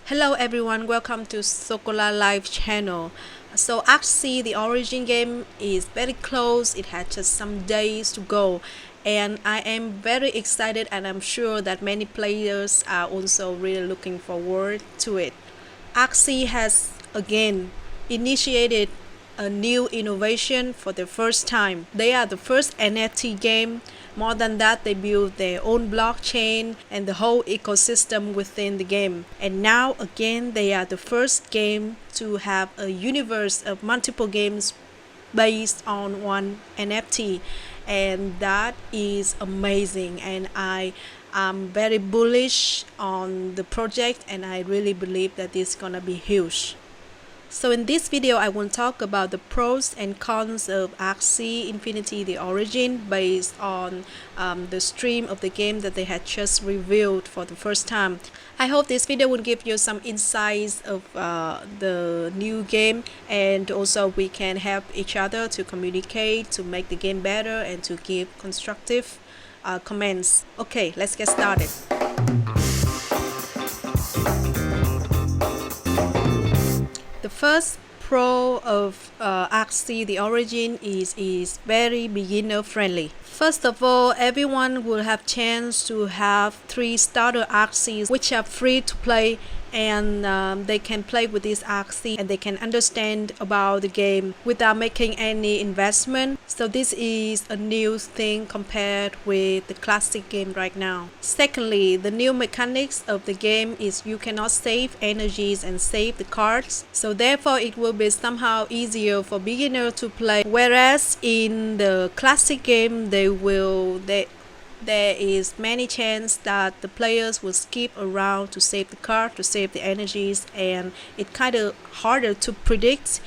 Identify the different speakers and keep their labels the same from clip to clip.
Speaker 1: Hello everyone, welcome to Socola live channel. So Axie, the origin game, is very close. It had just some days to go, and I am very excited, and I'm sure that many players are also really looking forward to it. Axie has again initiated a new innovation for the first time. They are the first NFT game. More than that, they built their own blockchain and the whole ecosystem within the game. And now again, they are the first game to have a universe of multiple games based on one NFT, and that is amazing. And I am very bullish on the project, and I really believe that it's gonna be huge. So in this video, I will talk about the pros and cons of Axie Infinity The Origin based on the stream of the game that they had just revealed for the first time. I hope this video will give you some insights of the new game, and also we can help each other to communicate, to make the game better, and to give constructive comments. Okay, let's get started. The first pro of Axie The Origin is very beginner friendly. First of all, everyone will have chance to have 3 starter Axies which are free to play, and they can play with this Axie and they can understand about the game without making any investment. So this is a new thing compared with the classic game right now. Secondly, the new mechanics of the game is you cannot save energies and save the cards, so therefore it will be somehow easier for beginner to play, whereas in the classic game there is many chance that the players will skip around to save the card, to save the energies, and it kind of harder to predict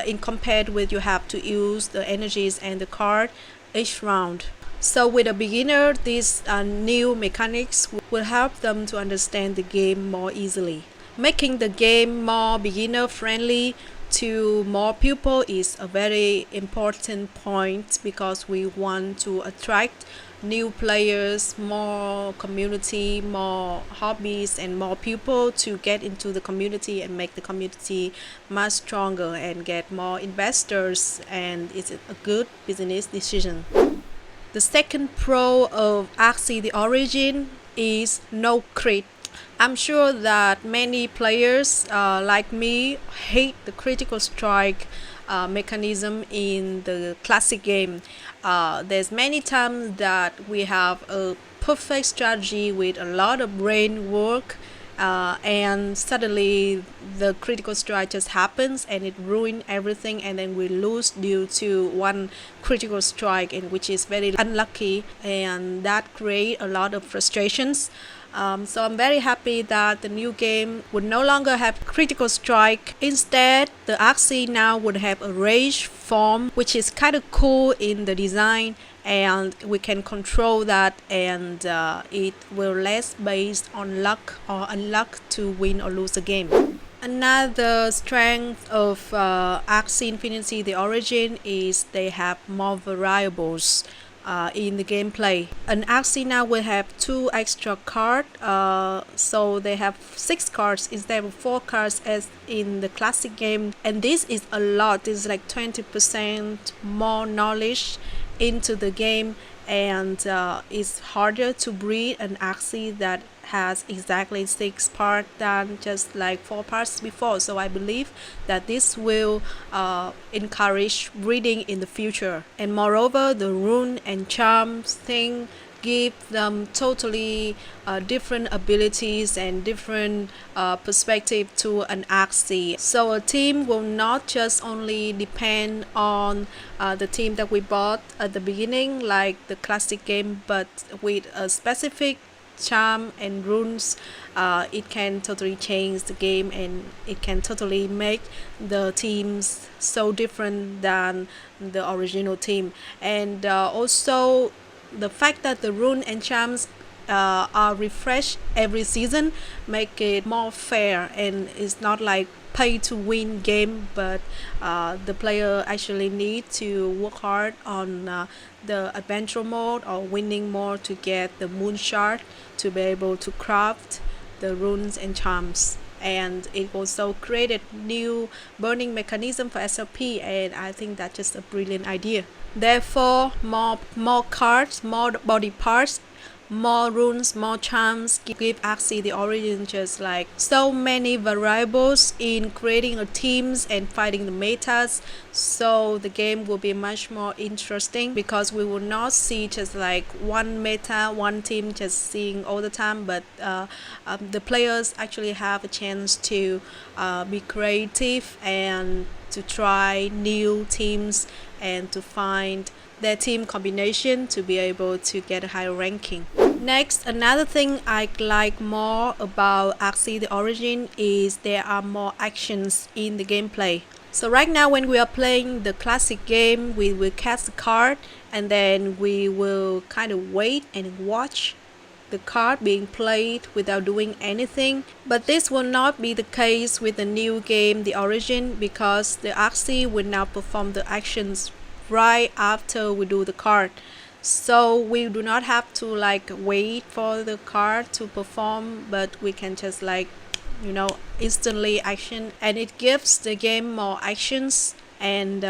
Speaker 1: in compared with you have to use the energies and the card each round. So with a beginner, these new mechanics will help them to understand the game more easily. Making the game more beginner friendly to more people is a very important point, because we want to attract new players, more community, more hobbies, and more people to get into the community and make the community much stronger and get more investors, and it's a good business decision. The second pro of Axie The Origin is no crit. I'm sure that many players like me hate the critical strike mechanism in the classic game. There's many times that we have a perfect strategy with a lot of brain work, and suddenly the critical strike just happens and it ruins everything, and then we lose due to one critical strike, and which is very unlucky, and that create a lot of frustrations. So I'm very happy that the new game would no longer have critical strike. Instead, the Axie now would have a rage form, which is kind of cool in the design, and we can control that, and it will less based on luck or unluck to win or lose a game. Another strength of Axie Infinity The Origin is they have more variables in the gameplay. An Axie now will have 2 extra cards, so they have 6 cards instead of 4 cards as in the classic game, and this is a lot. This is like 20% more knowledge into the game, and it's harder to breed an Axie that has exactly 6 parts than just like 4 parts before. So I believe that this will encourage breeding in the future. And moreover, the rune and charms thing give them totally different abilities and different perspective to an Axie. So a team will not just only depend on the team that we bought at the beginning like the classic game, but with a specific charm and runes, it can totally change the game, and it can totally make the teams so different than the original team. And also the fact that the rune and charms are refreshed every season make it more fair, and it's not like pay to win game, but the player actually need to work hard on the adventure mode or winning mode to get the moon shard to be able to craft the runes and charms. and it also created new burning mechanism for SLP, and I think that's just a brilliant idea. Therefore, more cards, more body parts, more runes, more charms give Axie the origin just like so many variables in creating a teams and fighting the metas. So the game will be much more interesting because we will not see just like one meta, one team just seeing all the time, but the players actually have a chance to be creative and to try new teams and to find their team combination to be able to get a higher ranking. Next, another thing I like more about Axie the Origin is there are more actions in the gameplay. So right now when we are playing the classic game, we will cast a card and then we will kind of wait and watch the card being played without doing anything. But this will not be the case with the new game, The Origin, because the Axie will now perform the actions right after we do the card. So we do not have to like wait for the card to perform, but we can just like instantly action, and it gives the game more actions and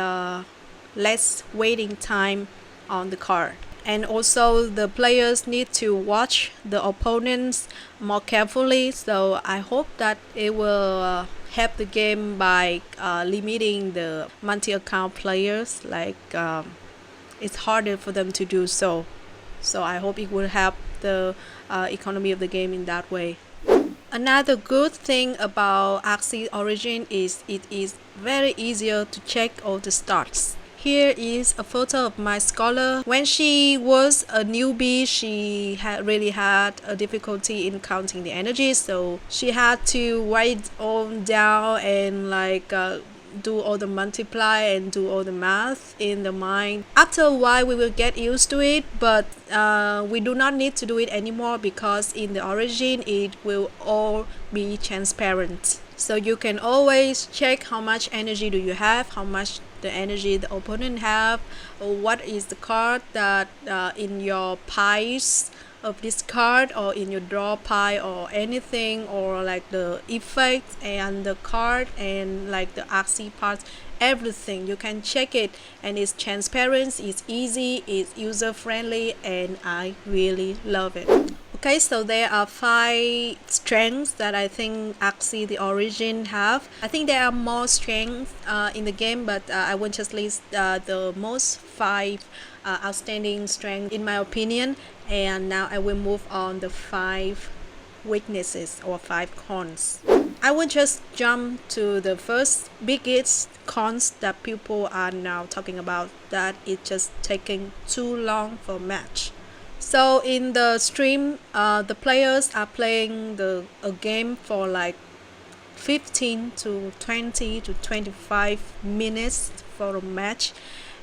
Speaker 1: less waiting time on the card. And also the players need to watch the opponents more carefully, so I hope that it will help the game by limiting the multi-account players, like it's harder for them to do so. So I hope it will help the economy of the game in that way. Another good thing about Axie Origin is it is very easier to check all the stats. Here is a photo of my Socola. When she was a newbie, she really had a difficulty in counting the energy, so she had to write all down and like do all the multiply and do all the math in the mind. After a while we will get used to it, but we do not need to do it anymore because in the Origin it will all be transparent. So you can always check how much energy do you have, how much the energy the opponent have, or what is the card that in your piles of this card or in your draw pile or anything, or like the effect and the card and like the Axie parts, everything you can check it, and it's transparent, it's easy, it's user friendly, and I really love it. Okay, so there are 5 strengths that I think Axie the Origin have. I think there are more strengths in the game, but I will just list the most 5 outstanding strengths in my opinion. And now I will move on the 5 weaknesses or 5 cons. I will just jump to the first biggest cons that people are now talking about, that it's just taking too long for match. So in the stream, the players are playing a game for like 15 to 20 to 25 minutes for a match,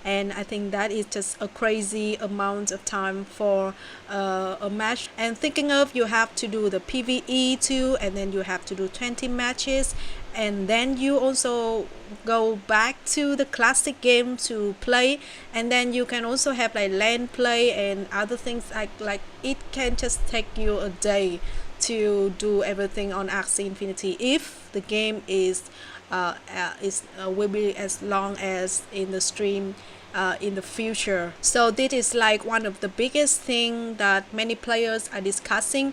Speaker 1: and I think that is just a crazy amount of time for a match. And thinking of, you have to do the PvE too, and then you have to do 20 matches, and then you also go back to the classic game to play, and then you can also have like LAN play and other things, like it can just take you a day to do everything on Axie Infinity if the game is will be as long as in the stream in the future. So this is like one of the biggest thing that many players are discussing.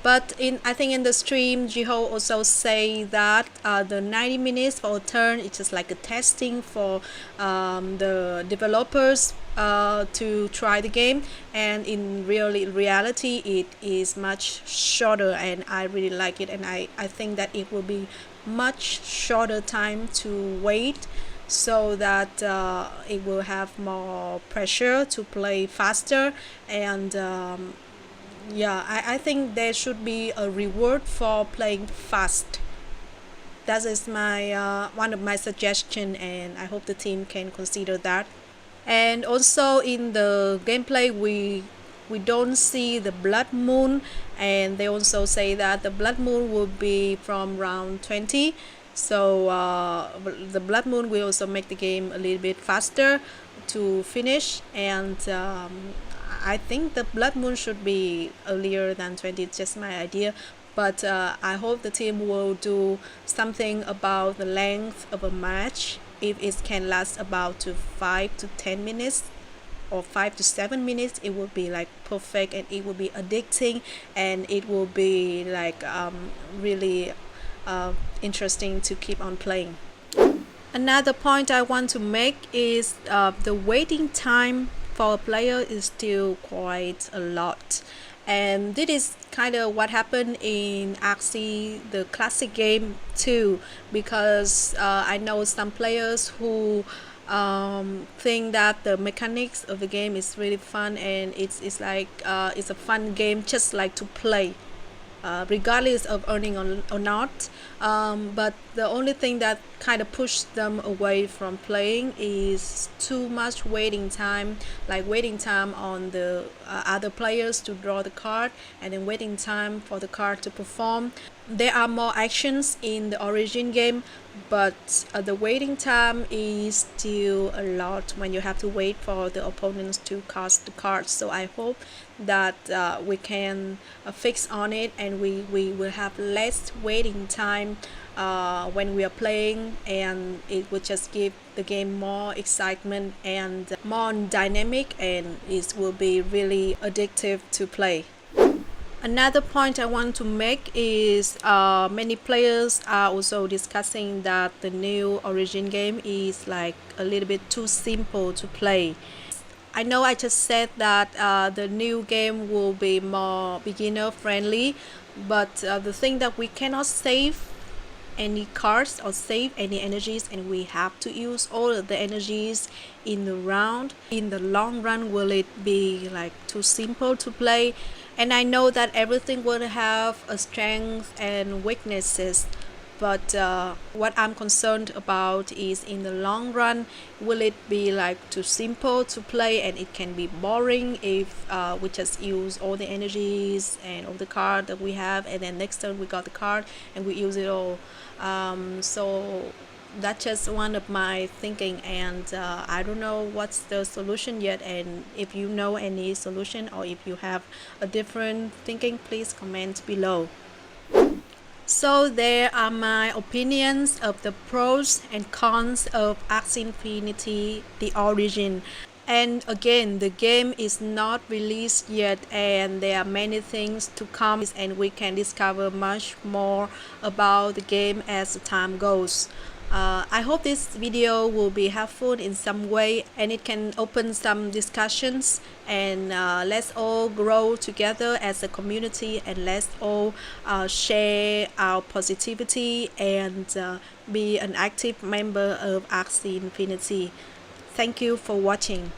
Speaker 1: But I think in the stream, Jiho also say that the 90 minutes for a turn is just like a testing for the developers to try the game, and in reality it is much shorter, and I really like it, and I think that it will be much shorter time to wait, so that it will have more pressure to play faster. And yeah, I think there should be a reward for playing fast. That is my one of my suggestion, and I hope the team can consider that. And also in the gameplay, we don't see the blood moon, and they also say that the blood moon will be from round 20. So the blood moon will also make the game a little bit faster to finish, and I think the blood moon should be earlier than 20. It's just my idea, but I hope the team will do something about the length of a match. If it can last about to 5 to 10 minutes or 5 to 7 minutes, it will be like perfect, and it will be addicting, and it will be like really interesting to keep on playing. Another point I want to make is the waiting time for a player is still quite a lot. And this is kind of what happened in Axie, the classic game too, because I know some players who think that the mechanics of the game is really fun, and it's like it's a fun game just like to play, regardless of earning or not. But the only thing that kind of pushed them away from playing is too much waiting time, like waiting time on the other players to draw the card, and then waiting time for the card to perform. There are more actions in the origin game, but the waiting time is still a lot when you have to wait for the opponents to cast the cards. So I hope that we can fix on it, and we will have less waiting time when we are playing, and it will just give the game more excitement and more dynamic, and it will be really addictive to play. Another point I want to make is many players are also discussing that the new origin game is like a little bit too simple to play. I know I just said that the new game will be more beginner friendly, but the thing that we cannot save any cards or save any energies, and we have to use all of the energies in the round. In the long run, will it be like too simple to play? And I know that everything will have a strength and weaknesses, but what I'm concerned about is in the long run, will it be like too simple to play, and it can be boring if we just use all the energies and all the card that we have, and then next turn we got the card and we use it all. So that's just one of my thinking, and I don't know what's the solution yet. And if you know any solution, or if you have a different thinking, please comment below. So there are my opinions of the pros and cons of Axie Infinity, the origin. And again, the game is not released yet, and there are many things to come, and we can discover much more about the game as the time goes. I hope this video will be helpful in some way, and it can open some discussions, and let's all grow together as a community, and let's all share our positivity and be an active member of Axie Infinity. Thank you for watching.